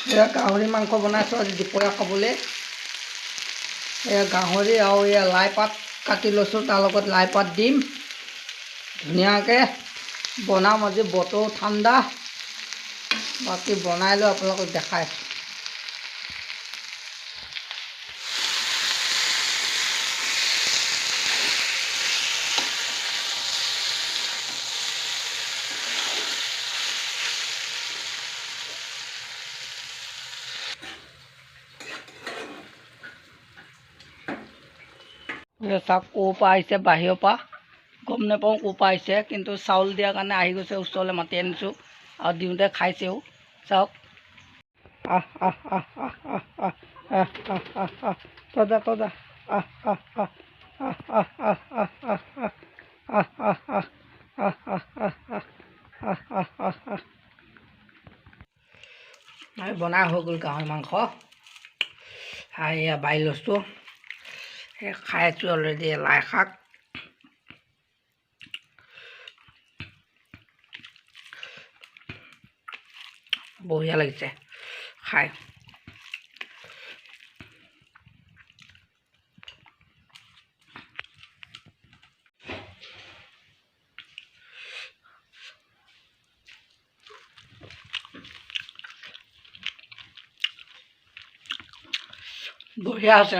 এয়া গাহৰি মাংস বনাইছোঁ আজি দুপৰীয়া খাবলৈ। এয়া গাহৰি আৰু এয়া লাই পাত কাটি লৈছোঁ, তাৰ লগত লাই পাত দিম ধুনীয়াকৈ বনাম। আজি বতৰ ঠাণ্ডা, বাকী বনাই লৈ আপোনালোকক দেখাইছোঁ। চাওক ক'ৰ পৰা আহিছে, বাহিৰৰ পৰা গম নাপাওঁ ক'ৰ পৰা আহিছে, কিন্তু চাউল দিয়াৰ কাৰণে আহি গৈছে। ওচৰলৈ মাতি আনিছোঁ আৰু দিওঁতে খাইছেও। চাওক তজা তজা বনাই হৈ গ'ল গাহৰি মাংস। এয়া বাঢ়ি লৈছোঁ, খাই আছোঁ অলৰেডি। লাই শাক বঢ়িয়া লাগিছে খাই। বঢ়িয়া আছে।